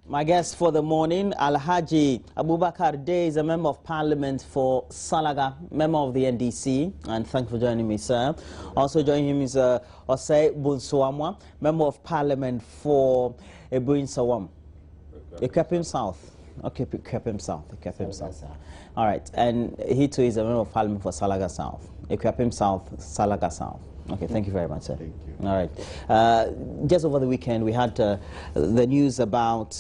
My guest for the morning, Alhaji Abubakar Dey, is a member of parliament for Salaga, member of the NDC, and thank you for joining me, sir. Also joining him is Osei Bunsuamwa, member of parliament for Ebuin Sawam, Ekwapim South. Okay, Ekwapim South, Ekwapim South. All right, and he too is a member of parliament for Salaga South, Ekwapim South, Salaga South. Okay, thank you very much, sir. Thank you. All right. Just over the weekend, we had the news about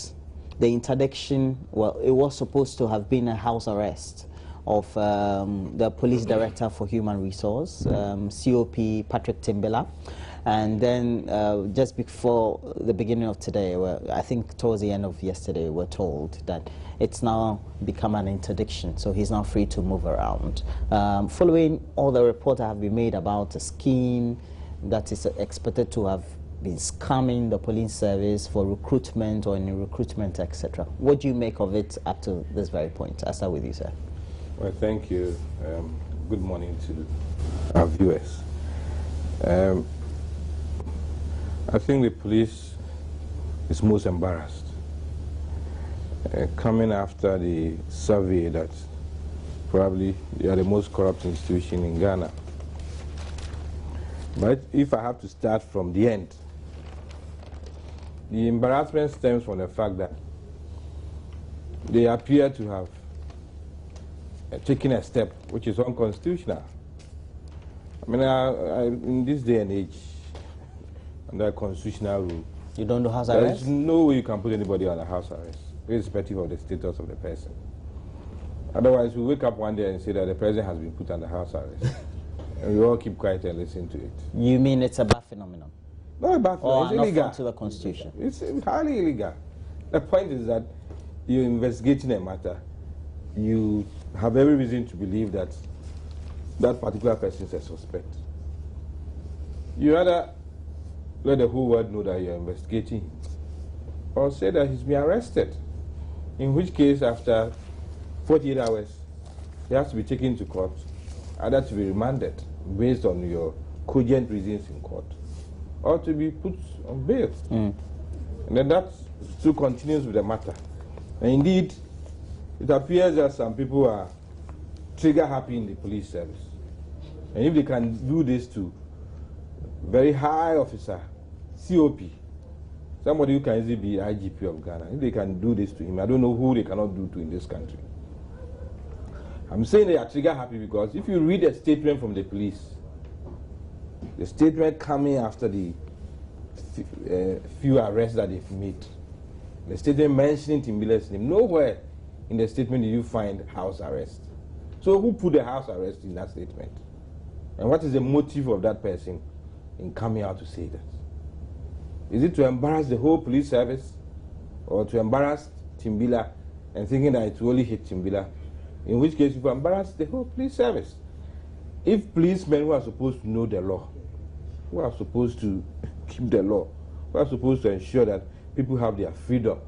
the interdiction. Well, it was supposed to have been a house arrest of the police director for human resource, COP Patrick Timbillah. And then just before the beginning of today, I think towards the end of yesterday, we're told that it's now become an interdiction, so he's now free to move around. Following all the reports that have been made about a scheme that is expected to have been scamming the police service for recruitment or in recruitment, etc. What do you make of it up to this very point? I'll start with you, sir. Well, thank you. Good morning to our viewers. I think the police is most embarrassed coming after the survey that probably they are the most corrupt institution in Ghana. But if I have to start from the end, the embarrassment stems from the fact that they appear to have taken a step which is unconstitutional. I mean, in this day and age, under constitutional rule, you don't do house arrest? There's no way you can put anybody on a house arrest, irrespective of the status of the person. Otherwise, we wake up one day and say that the president has been put under house arrest. And we all keep quiet and listen to it. You mean it's a bad phenomenon? Not a bad phenomenon, it's illegal. To the Constitution? It's highly illegal. The point is that you're investigating a matter. You have every reason to believe that that particular person is a suspect. You rather let the whole world know that you're investigating him, or say that he's been arrested, in which case after 48 hours he has to be taken to court, either to be remanded based on your cogent reasons in court, or to be put on bail. And then that still continues with the matter. And indeed, it appears that some people are trigger happy in the police service. And if they can do this to very high officer, COP, somebody who can easily be IGP of Ghana, if they can do this to him, I don't know who they cannot do to in this country. I'm saying they are trigger happy because if you read a statement from the police, the statement coming after the few arrests that they've made, the statement mentioning Timbillah's name, nowhere in the statement do you find house arrest. So who put the house arrest in that statement? And what is the motive of that person in coming out to say that? Is it to embarrass the whole police service, or to embarrass Timbillah and thinking that it will only hit Timbillah? In which case, you've embarrassed the whole police service. If policemen who are supposed to know the law, who are supposed to keep the law, who are supposed to ensure that people have their freedom,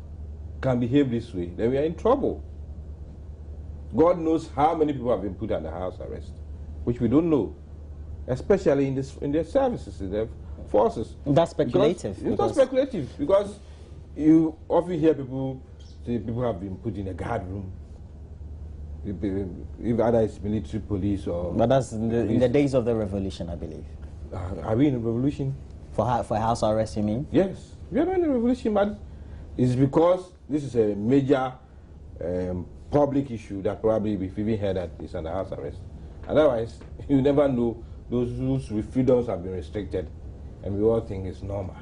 can behave this way, then we are in trouble. God knows how many people have been put under house arrest, which we don't know, especially in their services, in their forces. That's speculative. It's not speculative, because you often hear people say people have been put in a guard room. If either it's military police or... But that's in the days of the revolution, I believe. Are we in a revolution? For house arrest, you mean? Yes. We are not in a revolution, but it's because this is a major public issue that probably we've even heard that it's under house arrest. Otherwise, you never know those whose freedoms have been restricted, and we all think it's normal.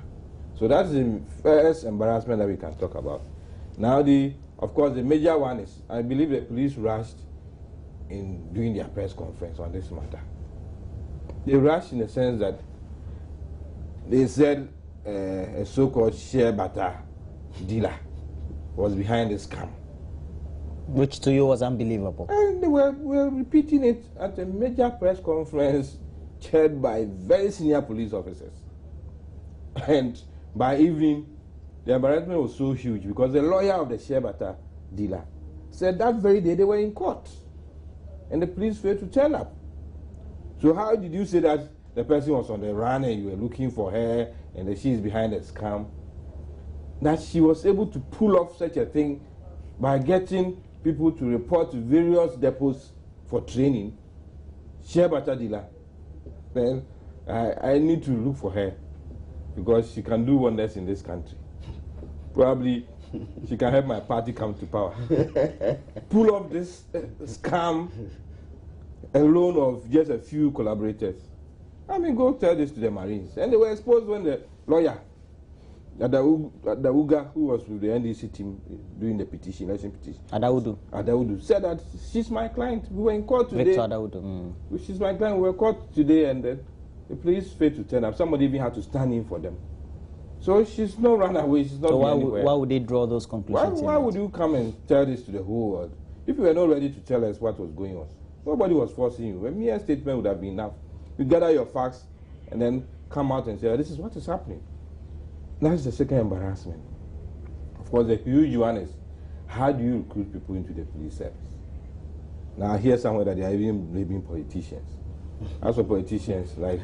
So that's the first embarrassment that we can talk about. Now, of course, the major one is, I believe the police rushed in doing their press conference on this matter. They rushed in the sense that they said a so-called share butter dealer was behind the scam. Which to you was unbelievable. And they were repeating it at a major press conference chaired by very senior police officers. And by evening, the embarrassment was so huge because the lawyer of the share butter dealer said that very day they were in court and the police failed to turn up. So how did you say that the person was on the run and you were looking for her and that she is behind the scam? that she was able to pull off such a thing by getting people to report to various depots for training. Then I need to look for her because she can do wonders in this country. Probably she can help my party come to power. Pull off this scam alone of just a few collaborators. I mean, go tell this to the Marines. And they were exposed when the lawyer, Adauga, who was with the NDC team doing the petition, election petition. Adaudu said that she's my client. We were in court today. Victor Adaudu. She's my client. We were in court today, and the police failed to turn up. Somebody even had to stand in for them. So she's not run away. She's not. So anywhere. Why would they draw those conclusions? Why would you come and tell this to the whole world? If you were not ready to tell us what was going on, nobody was forcing you. A mere statement would have been enough. You gather your facts and then come out and say, oh, this is what is happening. That's the second embarrassment. Of course, the huge one is, how do you recruit people into the police service? Now, I hear somewhere that they are even blaming politicians. As for politicians, like,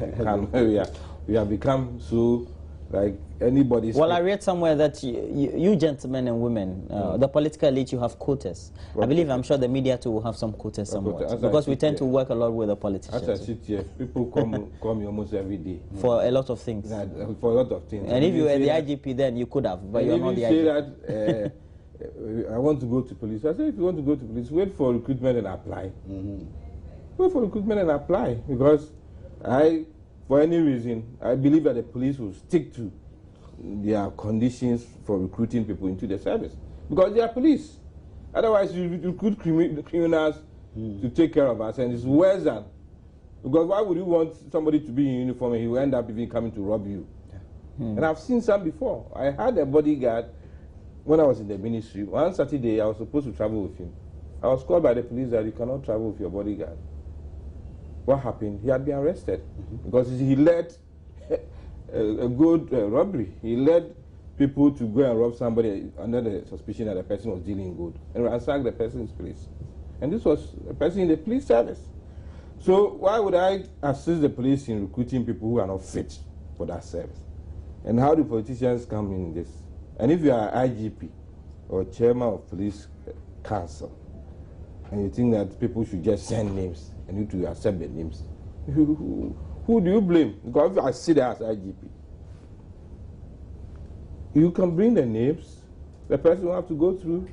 we have become so, like, anybody's... Well, I read somewhere that you gentlemen and women, the political elite, you have quotas. I believe, I'm sure the media too will have some quotas somewhere. Because we tend to work a lot with the politicians. As I sit here, people call me almost every day. For a lot of things. For a lot of things. And if you were the IGP then, you could have, but you're not the IGP. Say that, I want to go to police. I say, if you want to go to police, wait for recruitment and apply. Wait for recruitment and apply. Because for any reason, I believe that the police will stick to their conditions for recruiting people into the service. Because they are police. Otherwise, you recruit criminals to take care of us, and it's worse than... Because why would you want somebody to be in uniform and he will end up even coming to rob you? And I've seen some before. I had a bodyguard when I was in the ministry. One Saturday, I was supposed to travel with him. I was called by the police that you cannot travel with your bodyguard. What happened? He had been arrested because he led a good robbery. He led people to go and rob somebody under the suspicion that the person was dealing good and ransack the person's place. And this was a person in the police service. So why would I assist the police in recruiting people who are not fit for that service? And how do politicians come in this? And if you are IGP or chairman of police council, and you think that people should just send names and you to accept the names, who do you blame? Because if I sit there as IGP, you can bring the names, the person will have to go through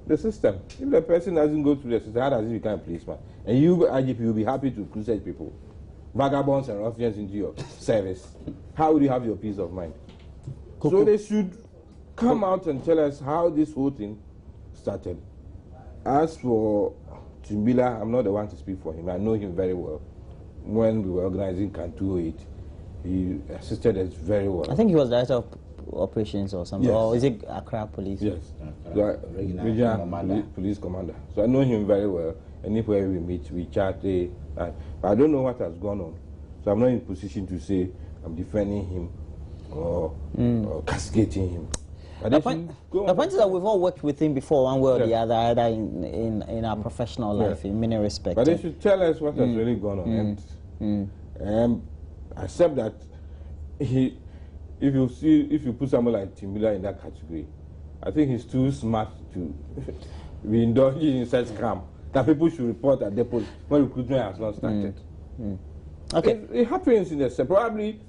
the system. If the person doesn't go through the system, how does he become a policeman? And you, IGP, will be happy to crucify people, vagabonds and ruffians into your service. How will you have your peace of mind? So they should come out and tell us how this whole thing started. As for Timbillah, I'm not the one to speak for him. I know him very well. When we were organizing Can 208, he assisted us very well. I think he was director of operations or something. Yes. Or is it Accra Police? Yes. Regional police commander. So I know him very well. Anywhere we meet, we chat. But I don't know what has gone on. So I'm not in a position to say I'm defending him or castigating him. The point is that we've all worked with him before, one way or the other, either in our professional life, in many respects. But they should tell us what has really gone on. And accept that if you put someone like Timbillah in that category, I think he's too smart to be indulging in such crime that people should report at depots when recruitment has not started. Okay. It happens in the probably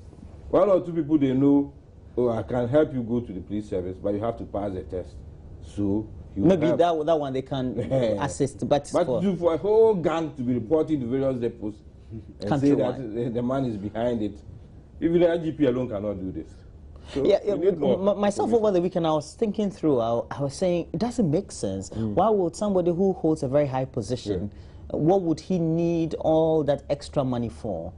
one or two people they know, oh, I can help you go to the police service, but you have to pass the test. So maybe that one they can assist, but for a whole gang to be reporting to various depots and say that the man is behind it, even the IGP alone cannot do this. So myself over the weekend, I was thinking through. I was saying it doesn't make sense. Why would somebody who holds a very high position, what would he need all that extra money for?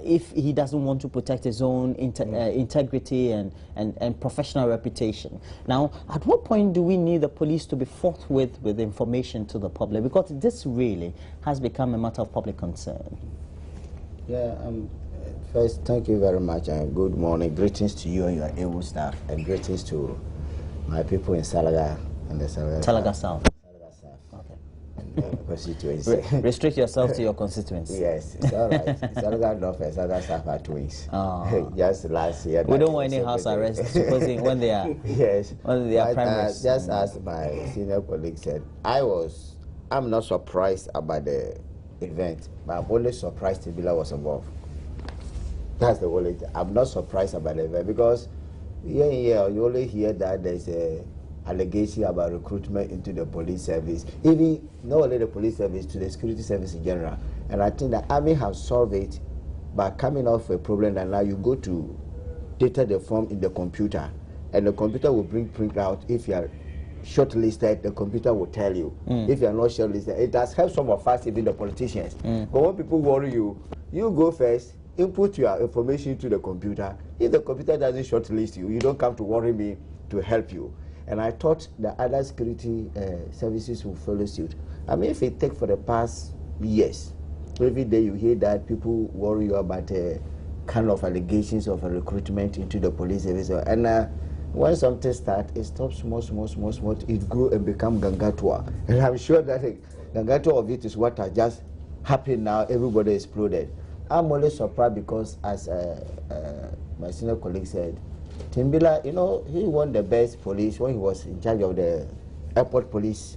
If he doesn't want to protect his own integrity and professional reputation. Now, at what point do we need the police to be forthwith with information to the public? Because this really has become a matter of public concern. Yeah, first, thank you very much and good morning. Greetings to you and your able staff, and greetings to my people in Salaga and the Salaga South. Okay. And constituency. Restrict yourself to your constituency. Yes, it's all right. It's all got enough as other stuff are twins. Oh. Just last year. We don't want any house arrest, supposing when they are yes. when they are primaries. Just as my senior colleague said, I'm not surprised about the event, but I'm only surprised Timbillah was involved. That's the only thing. I'm not surprised about the event because you only hear that there's a allegation about recruitment into the police service, even not only the police service, to the security service in general. And I think that Army have solved it by coming off a problem that now you go to data the form in the computer, and the computer will bring print out. If you are shortlisted, the computer will tell you. If you are not shortlisted, it has helped some of us, even the politicians. But when people worry you, you go first, input your information into the computer. If the computer doesn't shortlist you, you don't come to worry me to help you. And I thought the other security services will follow suit. I mean, if it takes for the past years, every day you hear that people worry you about kind of allegations of a recruitment into the police service. And when something starts, it stops small, it grows and becomes gangatua. And I'm sure that gangatua of it is what has just happened now. Everybody exploded. I'm only surprised because, as my senior colleague said, Timbillah, he won the best police when he was in charge of the airport police,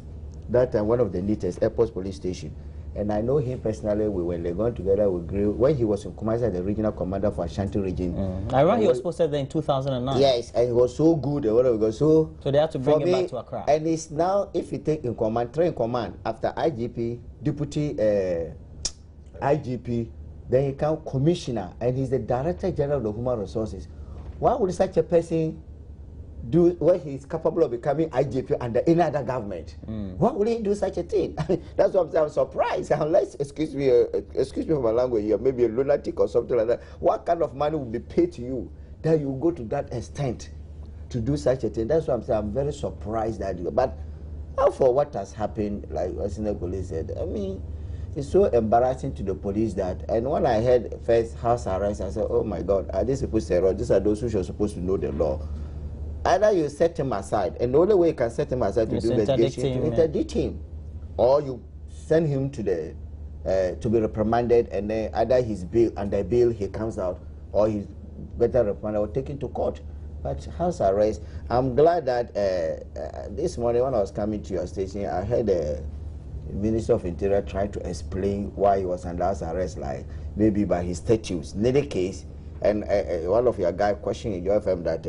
that time one of the neatest airport police station. And I know him personally. When they gone together, we grew. When he was in Kumasi, the regional commander for Ashanti region. I remember he was posted there in 2009. Yes, and he was so good. So they had to bring him back to Accra. And it's now, if you take in command, three in command, after IGP, deputy IGP, then he become commissioner, and he's the director general of the human resources. Why would such a person do when he's capable of becoming IGP under any other government? Why would he do such a thing? That's what I'm surprised. Unless, excuse me for my language here, maybe a lunatic or something like that. What kind of money would be paid to you that you go to that extent to do such a thing? That's what I'm saying. I'm very surprised that you. But for what has happened, like Senior Police said, I mean, it's so embarrassing to the police that, and when I heard first house arrest, I said, oh my God, are these people serious? These are those who are supposed to know the law. Either you set him aside, and the only way you can set him aside to do investigation, to interdict him, or you send him to the to be reprimanded, and then either his bail, under bail he comes out, or he's better reprimanded or taken to court. But house arrest, I'm glad that this morning when I was coming to your station, I heard the Minister of Interior tried to explain why he was under house arrest, like maybe by his statutes. In any case, and one of your guys questioning your FM that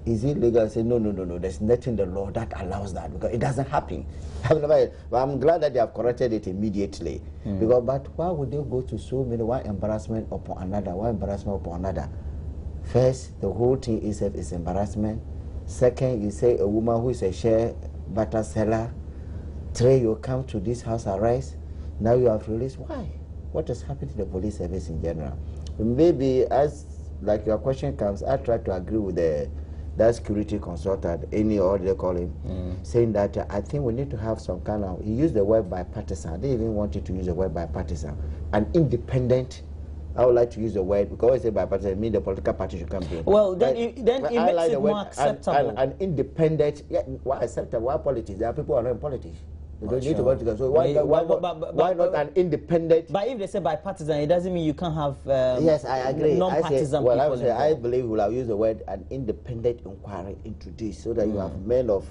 is it legal? I said no. There's nothing in the law that allows that because it doesn't happen. But I'm glad that they have corrected it immediately. Because, but why would they go to so many one embarrassment upon another, one embarrassment upon another? First, the whole thing itself is embarrassment. Second, you say a woman who is a share butter seller. Three, you come to this house arrest. Now you have released. Why? What has happened to the police service in general? Maybe as like your question comes, I try to agree with that security consultant, any or they call him, saying that I think we need to have some kind of. He used the word bipartisan. They even wanted to use the word bipartisan, an independent. I would like to use the word because I say bipartisan, it means the political party should come in. Well, then it makes it more acceptable. An independent, why acceptable? Why politics? There are people who are not in politics. They don't need to go together. So why not an independent? But if they say bipartisan, it doesn't mean you can't have yes, I agree. Non-partisan people. I believe we'll have used the word an independent inquiry into this so that you have men of.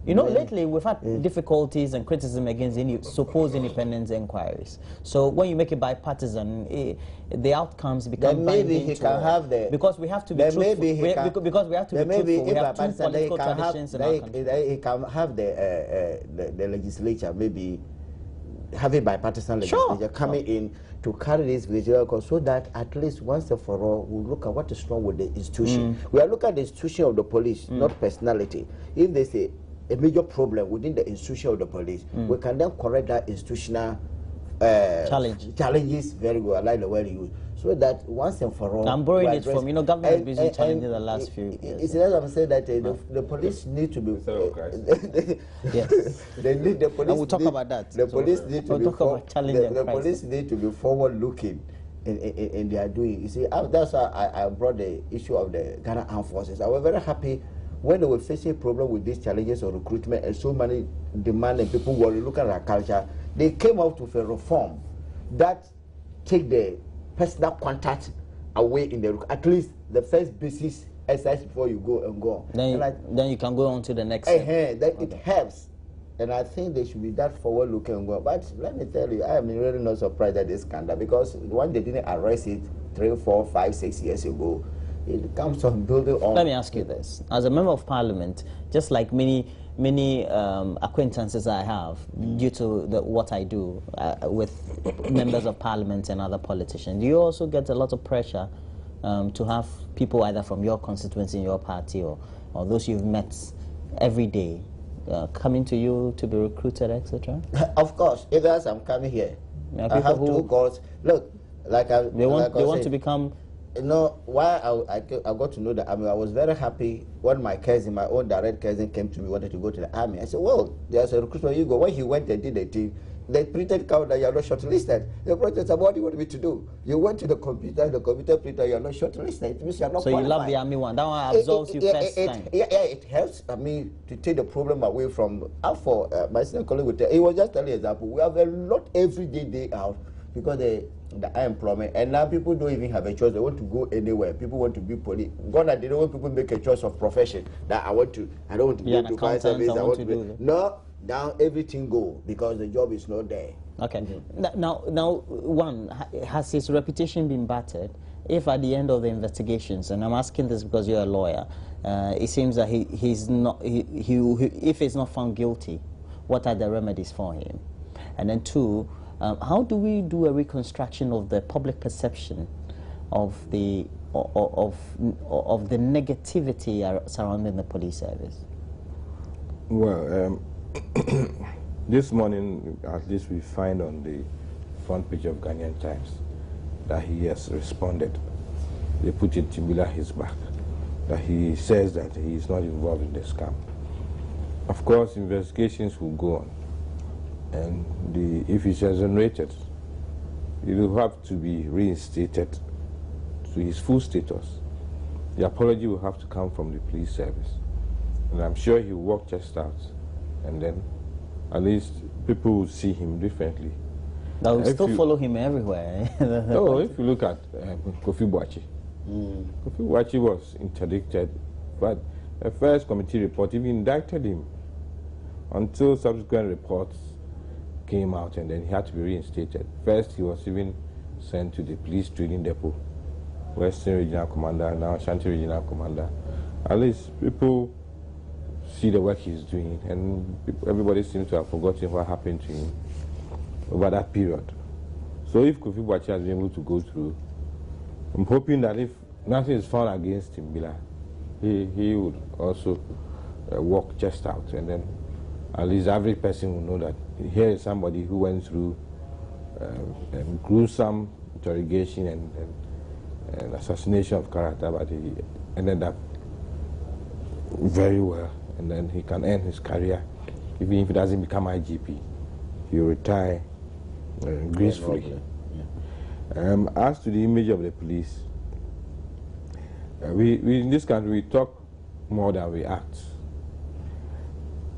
Lately we've had difficulties and criticism against any supposed independent inquiries. So when you make it bipartisan, the outcomes become. Then maybe he can have the. Because we have to be truthful. Because we have to be truthful. We have two political traditions in our country. He can have the legislature maybe have a bipartisan legislature coming in to carry this legislature so that at least once and for all we'll look at what is wrong with the institution. We are looking at the institution of the police, not personality. If they say a major problem within the institution of the police, we can then correct that institutional challenges very well. I like the word you use. So that once and for all, I'm borrowing it from government has been challenging the last few years. It's as I'm saying that the police need to be. Yes, they need the police. And we'll talk about that. The police need to be. The police need to be forward-looking in their doing. You see, that's why I brought the issue of the Ghana Armed Forces. I was very happy when they were facing a problem with these challenges of recruitment and so many demand and people were looking at our culture, they came out with a reform that take the personal contact away in the, at least the first basis exercise before you go and go. Then you can go on to the next step. That it helps. And I think they should be that forward looking and go. But let me tell you, I am really not surprised at this scandal, because when they didn't arrest it 3, 4, 5, 6 years ago, it comes from building on. Let me ask you this. As a member of parliament, just like many acquaintances I have, due to what I do with members of parliament and other politicians, do you also get a lot of pressure to have people either from your constituency in your party or those you've met every day coming to you to be recruited, etc.? Of course, if as I'm coming here, I have two calls. Look, they want to become. You know, why I got to know the army, I was very happy when my cousin, my own direct cousin, came to me, wanted to go to the army. I said, well, there's a recruitment, you go. When he went and did the thing, they printed out that you are not shortlisted. The project said, what do you want me to do? You went to the computer printer, you are not shortlisted. It means you are not so qualified. You love the army one. That one absolves you first time. Yeah, it helps me to take the problem away from, for my senior colleague would tell, he was just telling an example. We have a lot every day out because the unemployment, and now people don't even have a choice. They want to go anywhere. People want to be police. Gonna, they don't want people to make a choice of profession. That I don't want to go to fire service. I want to be. No, now everything go because the job is not there. Okay. Now, one, has his reputation been battered? If at the end of the investigations, and I'm asking this because you're a lawyer, it seems that he's not. If he's not found guilty, what are the remedies for him? And then two, how do we do a reconstruction of the public perception of the negativity surrounding the police service? Well, this morning, at least we find on the front page of Ghanaian Times that he has responded. They put it Timbillah his back, that he says that he is not involved in the scam. Of course, investigations will go on. And if he's exonerated, he will have to be reinstated to his full status. The apology will have to come from the police service. And I'm sure he will walk chest out. And then at least people will see him differently. They will still follow him everywhere. Oh, if you look at Kofi Boakye. Kofi Boakye was interdicted, but the first committee report even indicted him until subsequent reports came out, and then he had to be reinstated. First, he was even sent to the police training depot, Western Regional Commander, now Ashanti Regional Commander. At least people see the work he's doing, and everybody seems to have forgotten what happened to him over that period. So if Kofi Boakye has been able to go through, I'm hoping that if nothing is found against Timbillah, he would also walk chest out, and then at least the average person will know that here is somebody who went through gruesome interrogation and assassination of character, but he ended up very well, and then he can end his career. Even if he doesn't become IGP, he will retire gracefully. Yeah. As to the image of the police, we in this country, we talk more than we act.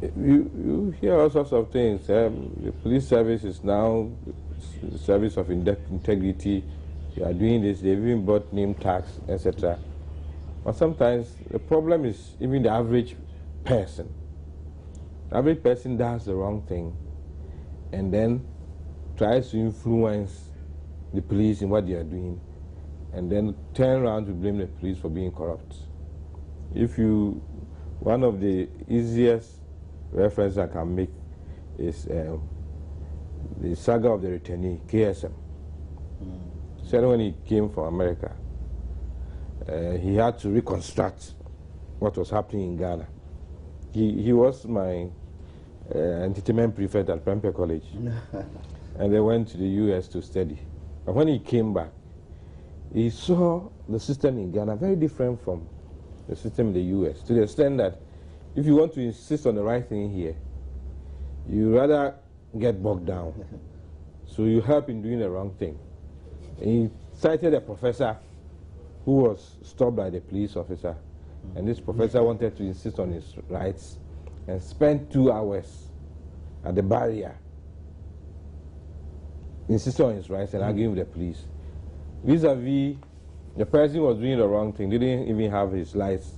You hear all sorts of things. The police service is now the service of integrity. You are doing this. They've even bought name tags, etc. But sometimes the problem is even the average person. The average person does the wrong thing and then tries to influence the police in what they are doing, and then turn around to blame the police for being corrupt. One of the easiest reference I can make is the saga of the returnee, KSM. Said when he came from America, he had to reconstruct what was happening in Ghana. He was my entertainment prefect at Prempeh College, and they went to the US to study. And when he came back, he saw the system in Ghana very different from the system in the US, to the extent that if you want to insist on the right thing here, you rather get bogged down. So you help in doing the wrong thing. And he cited a professor who was stopped by the police officer And this professor wanted to insist on his rights and spent 2 hours at the barrier insisting on his rights and arguing with the police. Vis-a-vis, the person was doing the wrong thing, didn't even have his lights,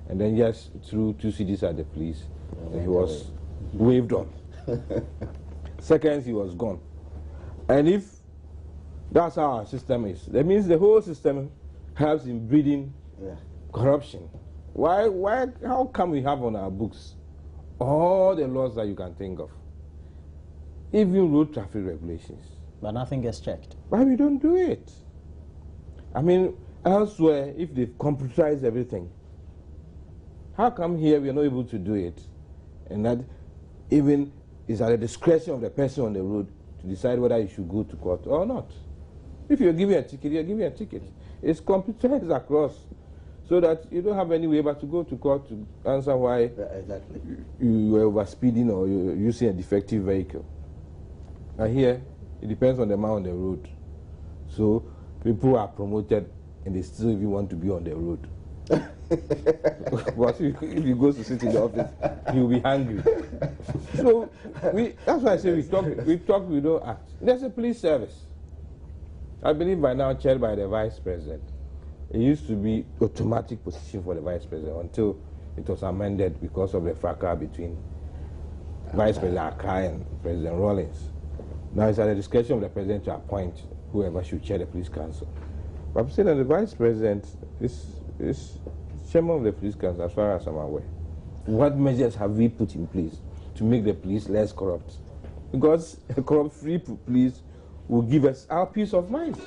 and then just threw 2 CDs at the police, and he was waved on. Seconds, he was gone. And if that's how our system is, that means the whole system helps in breeding corruption. How come we have on our books all the laws that you can think of, even road traffic regulations, but nothing gets checked? Why we don't do it? I mean, elsewhere, if they've computerized everything, how come here we are not able to do it? And that even is at the discretion of the person on the road to decide whether you should go to court or not. If you're given a ticket, you're given a ticket. It's computerized across, so that you don't have any way but to go to court to answer why you were overspeeding or you're using a defective vehicle. And here, it depends on the man on the road. So people are promoted and they still even want to be on the road. But if he goes to sit in the office, he'll be hungry. So that's why I say we talk, we don't act. There's a police service. I believe by now chaired by the vice president. It used to be automatic position for the vice president until it was amended because of the fracas between Vice President Akai and President Rawlings. Now it's at the discretion of the president to appoint whoever should chair the police council. But I'm saying that the vice president is chairman of the police council as far as I'm aware. What measures have we put in place to make the police less corrupt? Because a corrupt-free police will give us our peace of mind.